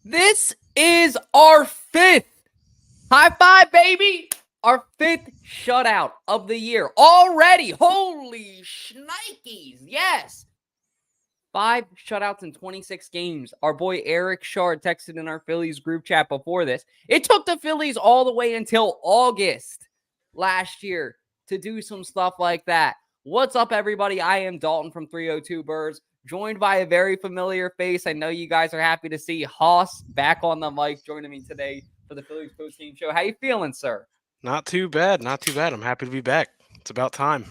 This is our fifth. High five, baby. Our fifth shutout of the year already. Holy shnikes. Yes. 5 shutouts in 26 games. Our boy Eric Shard texted in our Phillies group chat before this. It took the Phillies all the way until August last year to do some stuff like that. What's up, everybody? I am Dalton from 302 Birds, joined by a very familiar face. I know you guys are happy to see Haas back on the mic joining me today for the Phillies Postgame Show. How you feeling, sir? Not too bad, not too bad. I'm happy to be back. It's about time.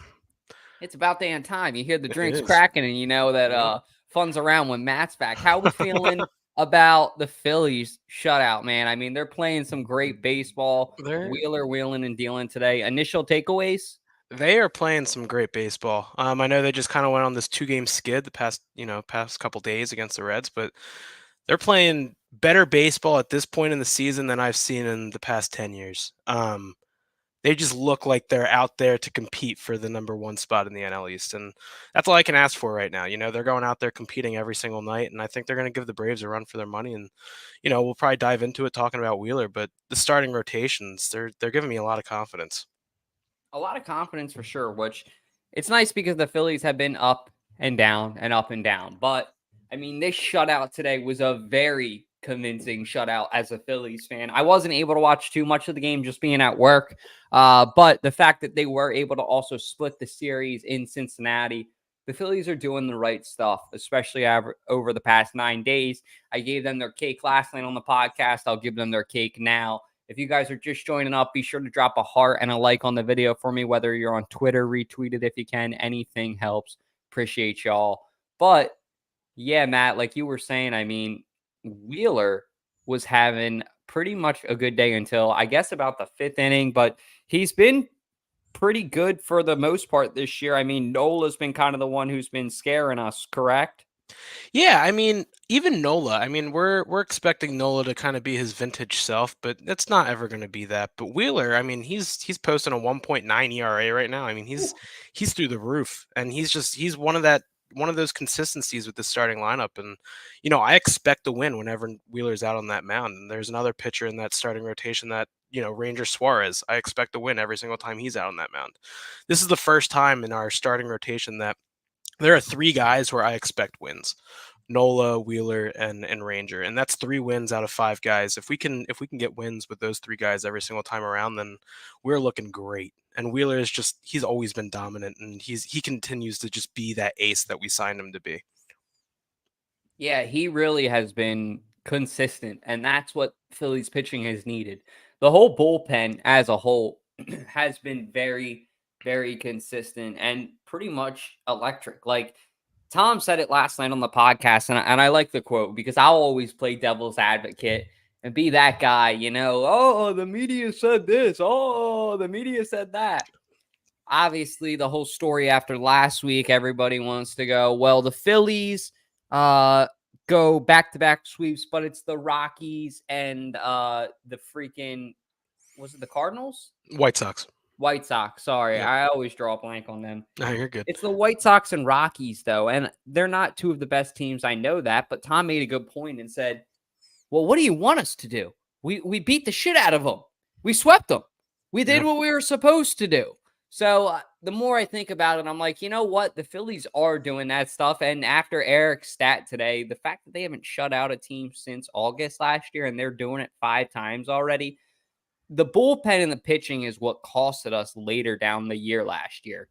It's about damn time. You hear the It drinks is. cracking and you know that Yep. fun's around when Matt's back. How we feeling about the Phillies shutout, man? I mean, they're playing some great baseball. They're Wheeler wheeling and dealing today. Initial takeaways? they are playing some great baseball. I know they just kind of went on this 2-game skid the past couple days against the Reds, but they're playing better baseball at this point in the season than I've seen in the past 10 years. They just look like they're out there to compete for the number one spot in the NL East, and that's all I can ask for right now. They're going out there competing every single night, and I think they're going to give the Braves a run for their money. And we'll probably dive into it talking about Wheeler, but the starting rotations, they're giving me a lot of confidence. A lot of confidence for sure, which it's nice because the Phillies have been up and down and up and down. But I mean, this shutout today was a very convincing shutout as a Phillies fan. I wasn't able to watch too much of the game just being at work. But the fact that they were able to also split the series in Cincinnati, the Phillies are doing the right stuff, especially over the past 9 days. I gave them their cake last night on the podcast. I'll give them their cake now. If you guys are just joining up, be sure to drop a heart and a like on the video for me, whether you're on Twitter, retweet it if you can. Anything helps. Appreciate y'all. But yeah, Matt, like you were saying, I mean, Wheeler was having pretty much a good day until I guess about the fifth inning, but he's been pretty good for the most part this year. I mean, Nola's been kind of the one who's been scaring us, correct? Yeah, I mean, even Nola. I mean, we're expecting Nola to kind of be his vintage self, but it's not ever going to be that. But Wheeler, I mean, he's posting a 1.9 ERA right now. I mean, he's through the roof, and he's one of those consistencies with the starting lineup. And I expect to win whenever Wheeler's out on that mound. And there's another pitcher in that starting rotation that Ranger Suarez. I expect to win every single time he's out on that mound. This is the first time in our starting rotation that there are 3 guys where I expect wins. Nola, Wheeler, and Ranger, and that's 3 wins out of 5 guys. If we can get wins with those 3 guys every single time around, then we're looking great. And Wheeler is he's always been dominant, and he continues to just be that ace that we signed him to be. Yeah, he really has been consistent, and that's what Phillies pitching has needed. The whole bullpen as a whole has been very, very consistent and pretty much electric. Like Tom said it last night on the podcast, and I like the quote because I'll always play devil's advocate and be that guy, oh, the media said this. Oh, the media said that. Obviously, the whole story after last week, everybody wants to go, well, the Phillies go back-to-back sweeps, but it's the Rockies and the freaking, was it the Cardinals? White Sox. White Sox. Sorry, Yep. I always draw a blank on them. No, you're good. It's the White Sox and Rockies, though, and they're not two of the best teams. I know that, but Tom made a good point and said, well, what do you want us to do? We beat the shit out of them. We swept them. We did Yeah. what we were supposed to do. So the more I think about it, I'm like, you know what? The Phillies are doing that stuff. And after Eric's stat today, the fact that they haven't shut out a team since August last year and they're doing it 5 times already, the bullpen and the pitching is what costed us later down the year last year.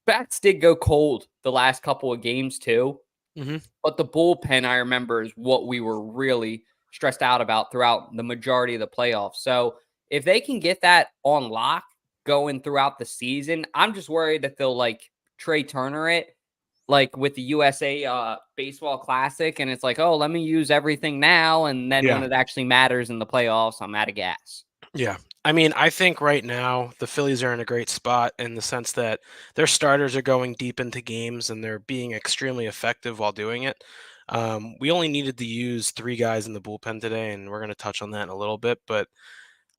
Bats did go cold the last couple of games too. hmm But the bullpen, I remember, is what we were really stressed out about throughout the majority of the playoffs. So if they can get that on lock going throughout the season, I'm just worried that they'll like Trey Turner it, like with the USA Baseball Classic. And it's like, oh, let me use everything now. And then when Yeah. it actually matters in the playoffs, I'm out of gas. Yeah. I mean, I think right now the Phillies are in a great spot in the sense that their starters are going deep into games and they're being extremely effective while doing it. We only needed to use 3 guys in the bullpen today, and we're going to touch on that in a little bit. But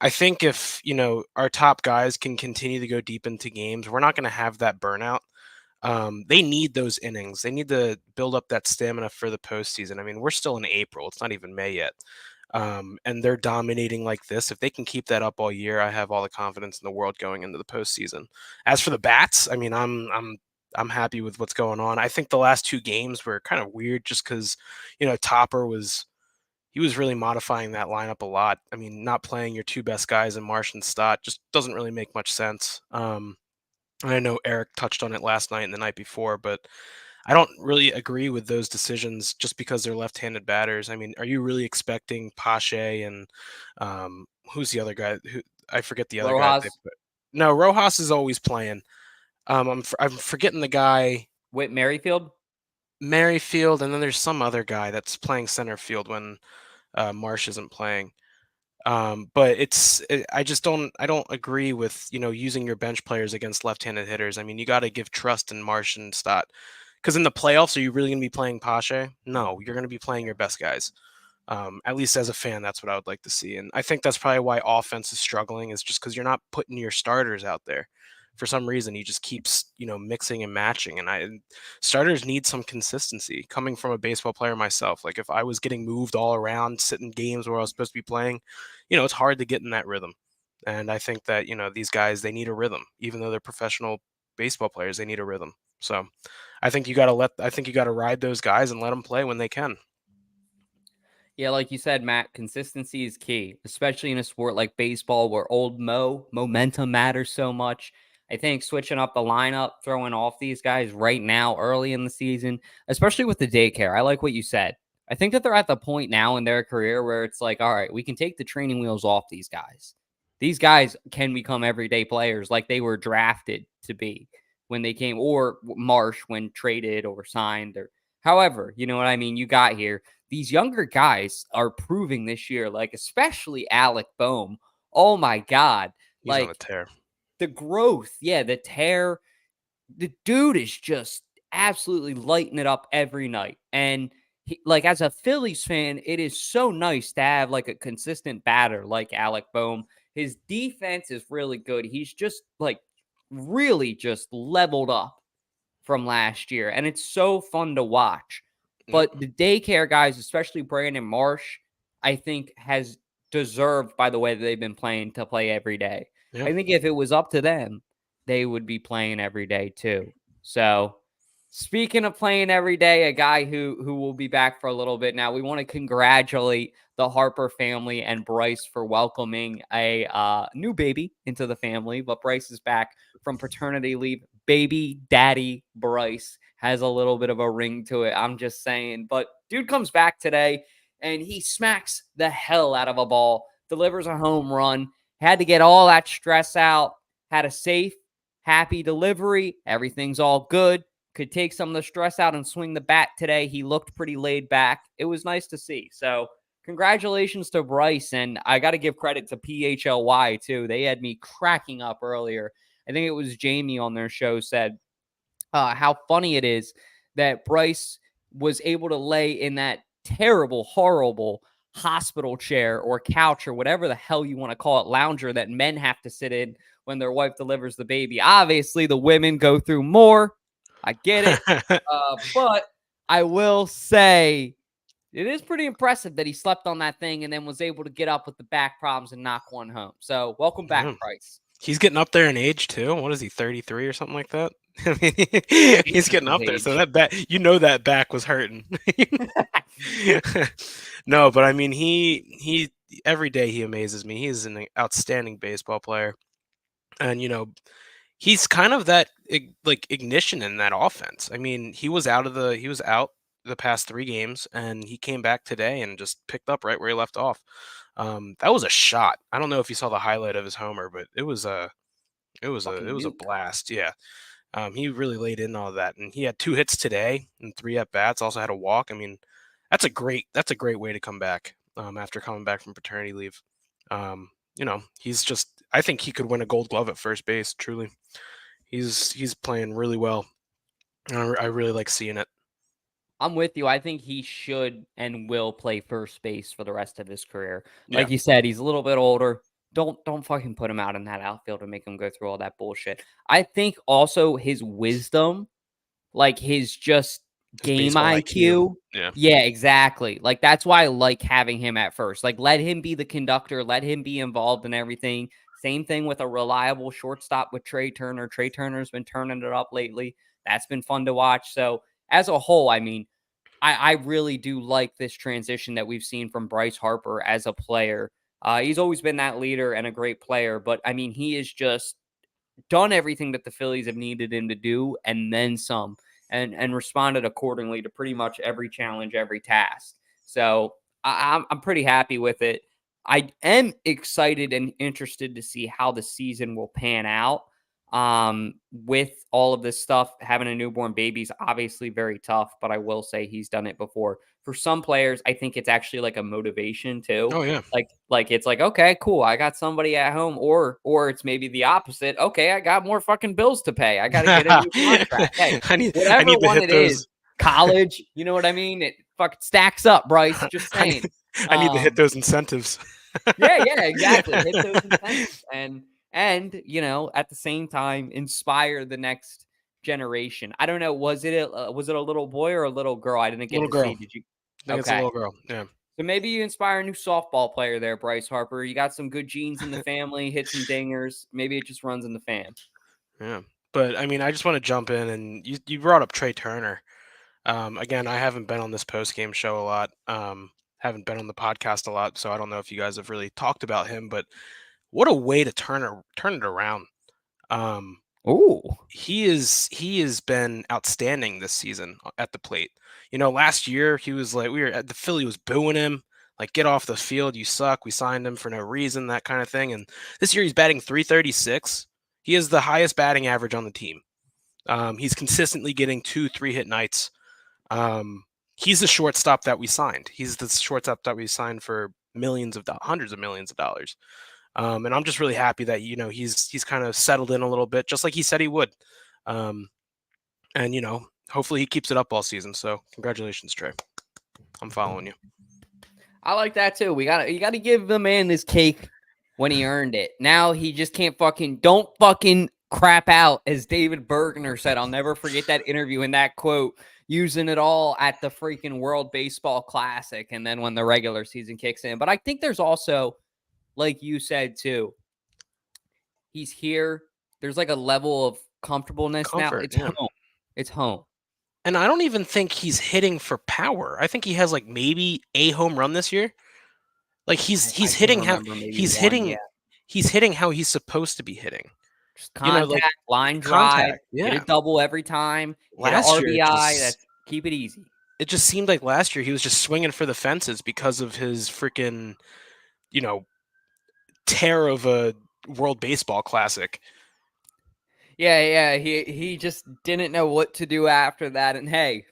I think if our top guys can continue to go deep into games, we're not going to have that burnout. They need those innings. They need to build up that stamina for the postseason. I mean, we're still in April. It's not even May yet. And they're dominating like this. If they can keep that up all year, I have all the confidence in the world going into the postseason. As for the bats, I mean, I'm happy with what's going on. I think the last two games were kind of weird just because, Topper he was really modifying that lineup a lot. I mean, not playing your two best guys in Marsh and Stott just doesn't really make much sense. And I know Eric touched on it last night and the night before, but I don't really agree with those decisions just because they're left-handed batters. I mean, are you really expecting Pache and who's the other guy? Who I forget the other guy that they Rojas, put. No, Rojas is always playing. I'm forgetting the guy Whit Merrifield. Merrifield, and then there's some other guy that's playing center field when Marsh isn't playing. But I don't agree with using your bench players against left-handed hitters. I mean, you got to give trust in Marsh and Stott. Because in the playoffs, are you really going to be playing Pache? No, you're going to be playing your best guys. At least as a fan, that's what I would like to see. And I think that's probably why offense is struggling, is just because you're not putting your starters out there. For some reason, he just keeps, mixing and matching. And starters need some consistency. Coming from a baseball player myself, like if I was getting moved all around, sitting games where I was supposed to be playing, it's hard to get in that rhythm. And I think that, these guys, they need a rhythm. Even though they're professional baseball players, they need a rhythm. So I think you got to ride those guys and let them play when they can. Yeah, like you said, Matt, consistency is key, especially in a sport like baseball where momentum matters so much. I think switching up the lineup, throwing off these guys right now, early in the season, especially with the daycare. I like what you said. I think that they're at the point now in their career where it's like, all right, we can take the training wheels off these guys. These guys can become everyday players like they were drafted to be when they came, or Marsh when traded or signed, or however, you know what I mean? You got here, these younger guys are proving this year, like especially Alec Boehm. Oh my God. He's on a Like tear. the growth, yeah, the tear. The dude is just absolutely lighting it up every night. And like as a Phillies fan, it is so nice to have like a consistent batter like Alec Boehm. His defense is really good. He's just like really just leveled up from last year, and it's so fun to watch. Yep. But the daycare guys, especially Brandon Marsh, I think has deserved by the way that they've been playing to play every day. Yeah. I think if it was up to them, they would be playing every day too. So, speaking of playing every day, a guy who will be back for a little bit now. We want to congratulate the Harper family and Bryce for welcoming a new baby into the family. But Bryce is back from paternity leave. Baby daddy Bryce has a little bit of a ring to it. I'm just saying. But dude comes back today and he smacks the hell out of a ball, delivers a home run, had to get all that stress out, had a safe, happy delivery. Everything's all good. Could take some of the stress out and swing the bat today. He looked pretty laid back. It was nice to see. So, congratulations to Bryce. And I got to give credit to PHLY too. They had me cracking up earlier. I think it was Jamie on their show said how funny it is that Bryce was able to lay in that terrible, horrible hospital chair or couch or whatever the hell you want to call it, lounger that men have to sit in when their wife delivers the baby. Obviously, the women go through more. I get it. But I will say it is pretty impressive that he slept on that thing and then was able to get up with the back problems and knock one home. So, welcome back, Yeah. Bryce. He's getting up there in age too. What is he, 33 or something like that? I mean, he's getting up there. So Age. that back, that back was hurting. No, but I mean, he every day he amazes me. He's an outstanding baseball player, and he's kind of that like ignition in that offense. I mean, he was out the past 3 games, and he came back today and just picked up right where he left off. That was a shot. I don't know if you saw the highlight of his homer, but it Fucking was a nuke. blast. Yeah. He really laid in all that, and he had 2 hits today and 3 at bats. Also had a walk. I mean, that's a great way to come back after coming back from paternity leave. He's just. I think he could win a Gold Glove at first base. Truly, he's playing really well. I really like seeing it. I'm with you. I think he should and will play first base for the rest of his career. Yeah. Like you said, he's a little bit older. Don't fucking put him out in that outfield and make him go through all that bullshit. I think also his wisdom like his just His game baseball IQ. IQ. Yeah. Yeah, exactly. Like that's why I like having him at first. Like let him be the conductor, let him be involved in everything. Same thing with a reliable shortstop with Trey Turner. Trey Turner's been turning it up lately. That's been fun to watch. So as a whole, I mean, I really do like this transition that we've seen from Bryce Harper as a player. He's always been that leader and a great player, but I mean, he is just done everything that the Phillies have needed him to do and then some, and responded accordingly to pretty much every challenge, every task. So I'm pretty happy with it. I am excited and interested to see how the season will pan out. With all of this stuff, having a newborn baby is obviously very tough, but I will say he's done it before. For some players, I think it's actually like a motivation too. Oh yeah. Like it's like, okay, cool, I got somebody at home, or it's maybe the opposite. Okay, I got more fucking bills to pay. I got to get a new contract. Hey, I whatever need to one hit it those. is, college, you know what I mean? It fucking stacks up, Bryce. Just I saying. need, I need to hit those incentives. Yeah, exactly. Hit those incentives and at the same time inspire the next generation. I don't know, was it a little boy or a little girl? I didn't get Little to girl. see. Did you? I think it's a Okay. little girl. Yeah. So maybe you inspire a new softball player there, Bryce Harper. You got some good genes in the family, hit some dingers. Maybe it just runs in the fam. Yeah. But I mean, I just want to jump in, and you brought up Trey Turner. Again, I haven't been on this post game show a lot. Haven't been on the podcast a lot, so I don't know if you guys have really talked about him. But what a way to turn it around. Um, Ooh. he has been outstanding this season at the plate. You know, last year he was like we were at the Philly was booing him, like get off the field, you suck. We signed him for no reason, that kind of thing. And this year he's batting 336. He has the highest batting average on the team. He's consistently getting 2-3 hit nights. He's the shortstop that we signed. He's the shortstop that we signed for hundreds of millions of dollars. And I'm just really happy that he's kind of settled in a little bit, just like he said he would. Um, and hopefully he keeps it up all season. So congratulations, Trey. I'm following you. I like that too. You gotta give the man this cake when he earned it. Now he just can't don't fucking crap out, as David Bergner said. I'll never forget that interview and that quote, using it all at the freaking World Baseball Classic, and then when the regular season kicks in. But I think there's also, like you said too, he's here. There's like a level of comfortableness now. Comfort, It's yeah. home. It's home. And I don't even think he's hitting for power. I think he has like maybe a home run this year. Like he's I can hitting how remember maybe he's one, hitting yeah. he's hitting how he's supposed to be hitting. Just contact, Like line drive, contact. get a Yeah. double every time, hit an Last year RBI. That's keep it easy. it just seemed like last year he was just swinging for the fences because of his freaking, tear of a World Baseball Classic. Yeah. He just didn't know what to do after that. And hey,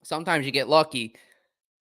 sometimes you get lucky,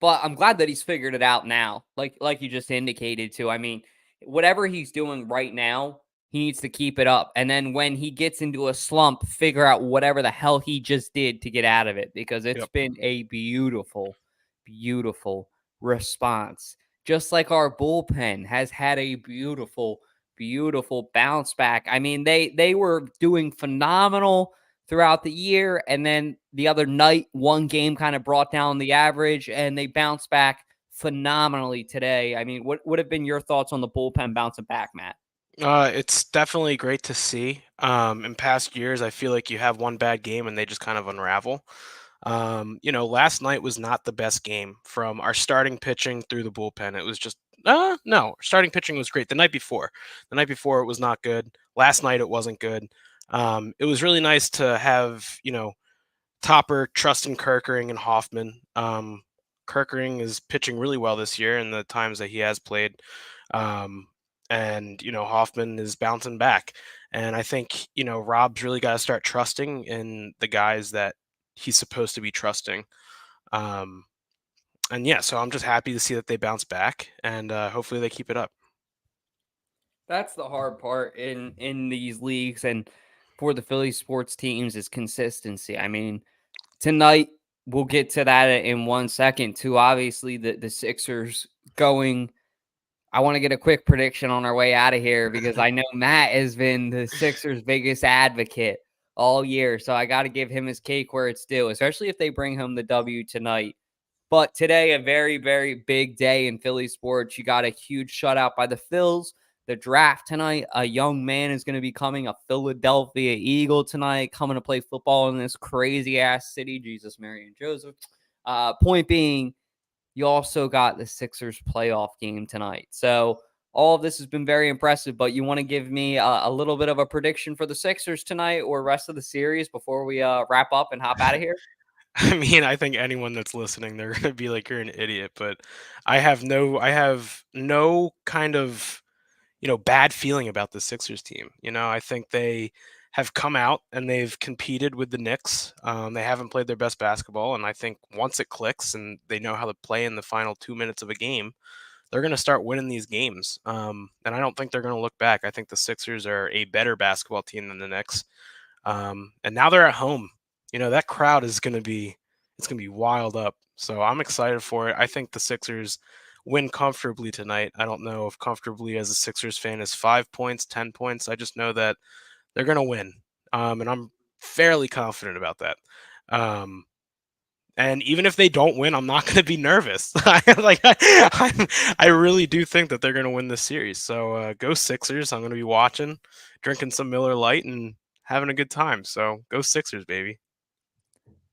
but I'm glad that he's figured it out now. Like you just indicated too. I mean, whatever he's doing right now, he needs to keep it up. And then when he gets into a slump, figure out whatever the hell he just did to get out of it, because it's been a beautiful, beautiful response. Just like our bullpen has had a beautiful, beautiful bounce back. I mean, they were doing phenomenal throughout the year, and then the other night, one game kind of brought down the average, and they bounced back phenomenally today. I mean, what would have been your thoughts on the bullpen bouncing back, Matt? It's definitely great to see. In past years, I feel like you have one bad game and they just kind of unravel. Last night was not the best game from our starting pitching through the bullpen. It was just no, starting pitching was great. The night before it was not good. Last night it wasn't good. It was really nice to have Topper, Trustin Kirkering, and Hoffman. Kirkering is pitching really well this year in the times that he has played. And Hoffman is bouncing back. And I think, Rob's really got to start trusting in the guys that he's supposed to be trusting. And yeah, so I'm just happy to see that they bounce back, and hopefully they keep it up. That's the hard part in these leagues and for the Philly sports teams is consistency. I mean, tonight we'll get to that in 1 second too. Obviously, the Sixers going. I want to get a quick prediction on our way out of here because I know Matt has been the Sixers' biggest advocate. all year. So I got to give him his cake where it's due, especially if they bring home the W tonight. But today, a very, very big day in Philly sports. You got a huge shutout by the Phils. The draft tonight, a young man is going to be coming, a Philadelphia Eagle tonight, coming to play football in this crazy ass city. Jesus, Mary, and Joseph. Point being, you also got the Sixers playoff game tonight. So all of this has been very impressive, but you want to give me a little bit of a prediction for the Sixers tonight or rest of the series before we wrap up and hop out of here? I mean, I think anyone that's listening, they're gonna be like, "You're an idiot," but I have no kind of bad feeling about the Sixers team. I think they have come out and they've competed with the Knicks. They haven't played their best basketball, and I think once it clicks and they know how to play in the final 2 minutes of a game, they're going to start winning these games. And I don't think they're going to look back. I think the Sixers are a better basketball team than the Knicks. And now they're at home. That crowd is going to be it's going to be wild up. So I'm excited for it. I think the Sixers win comfortably tonight. I don't know if comfortably as a Sixers fan is 5 points, 10 points. I just know that they're going to win. And I'm fairly confident about that. And even if they don't win, I'm not going to be nervous. I really do think that they're going to win this series. So go Sixers. I'm going to be watching, drinking some Miller Lite, and having a good time. So go Sixers, baby.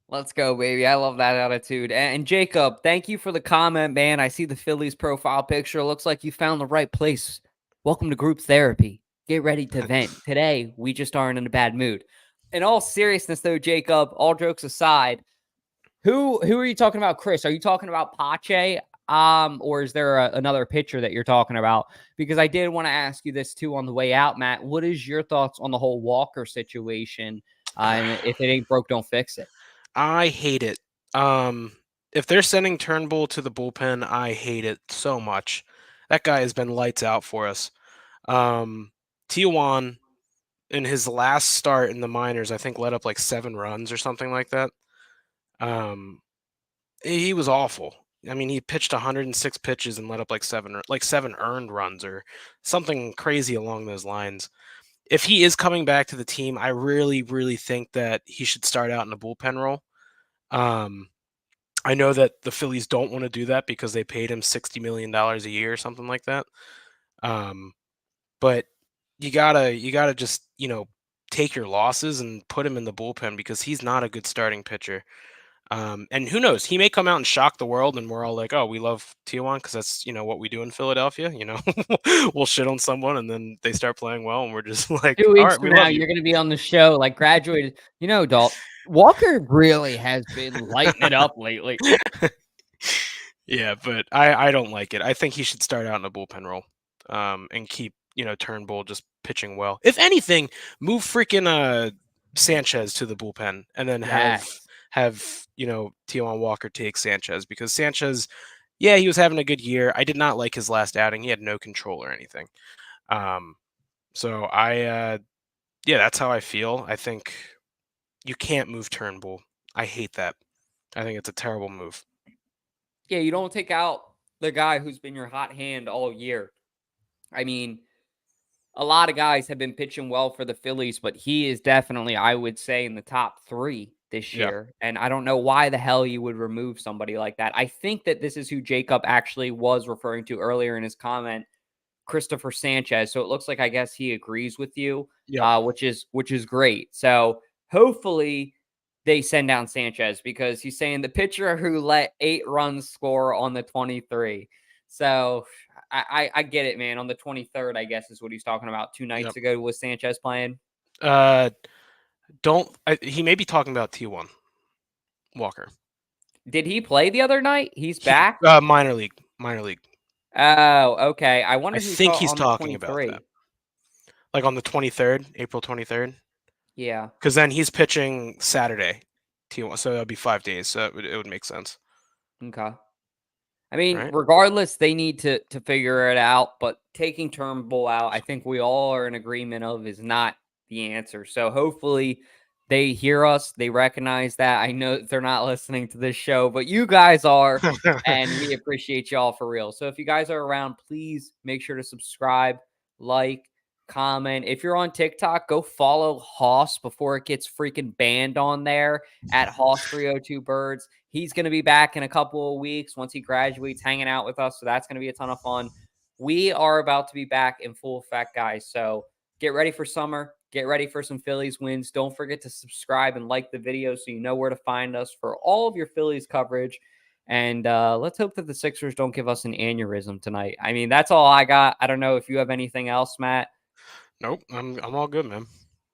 Let's go, baby. I love that attitude. And Jacob, thank you for the comment, man. I see the Phillies profile picture. Looks like you found the right place. Welcome to group therapy. Get ready to vent. Today, we just aren't in a bad mood. In all seriousness, though, Jacob, all jokes aside, who are you talking about, Chris? Are you talking about Pache? Or is there another pitcher that you're talking about? Because I did want to ask you this too on the way out, Matt. What is your thoughts on the whole Walker situation? And if it ain't broke, don't fix it. I hate it. If they're sending Turnbull to the bullpen, I hate it so much. That guy has been lights out for us. Tijuan, in his last start in the minors, I think let up like 7 runs or something like that. He was awful. I mean, he pitched 106 pitches and let up like 7 earned runs or something crazy along those lines. If he is coming back to the team, I really, really think that he should start out in a bullpen role. I know that the Phillies don't want to do that because they paid him $60 million a year or something like that. But you gotta just take your losses and put him in the bullpen because he's not a good starting pitcher. And who knows? He may come out and shock the world, and we're all like, "Oh, we love Tijuan because that's what we do in Philadelphia." We'll shit on someone, and then they start playing well, and we're just like, 2 "All weeks right, we from now, love you." you're going to be on the show, like graduated. Walker really has been lighting it up lately. Yeah, but I don't like it. I think he should start out in a bullpen role, and keep Turnbull just pitching well. If anything, move freaking Sanchez to the bullpen, and then have Yes. Tijuan Walker take Sanchez because Sanchez, yeah, he was having a good year. I did not like his last outing. He had no control or anything. So yeah, that's how I feel. I think you can't move Turnbull. I hate that. I think it's a terrible move. Yeah, you don't take out the guy who's been your hot hand all year. I mean, a lot of guys have been pitching well for the Phillies, but he is definitely, I would say, in the top 3 this Yeah. year. And I don't know why the hell you would remove somebody like that. I think that this is who Jacob actually was referring to earlier in his comment, Christopher Sanchez. So it looks like I guess he agrees with you, Yep. which is great. So hopefully they send down Sanchez because he's saying the pitcher who let 8 runs score on the 23. So I get it, man. On the 23rd, I guess is what he's talking about. 2 nights Yep. ago was Sanchez playing. He may be talking about T1 Walker. Did he play the other night? He's back. Minor league. Oh, okay. I I wonder who think saw he's on the talking about 23. that. Like on the 23rd, April 23rd. Yeah. Because then he's pitching Saturday, T1, so that'll be 5 days. So it would make sense, Okay. I mean, right? regardless, they need to figure it out. But taking Turnbull out, I think we all are in agreement of is not the answer. So hopefully they hear us, they recognize that. I know that they're not listening to this show, but you guys are, and we appreciate y'all for real. So if you guys are around, please make sure to subscribe, like, comment. If you're on TikTok, go follow Hoss before it gets freaking banned on there at Hoss302Birds. He's going to be back in a couple of weeks once he graduates, hanging out with us. So that's going to be a ton of fun. We are about to be back in full effect, guys. So get ready for summer. Get ready for some Phillies wins. Don't forget to subscribe and like the video so you know where to find us for all of your Phillies coverage. And let's hope that the Sixers don't give us an aneurysm tonight. I mean, that's all I got. I don't know if you have anything else, Matt. Nope, I'm all good, man.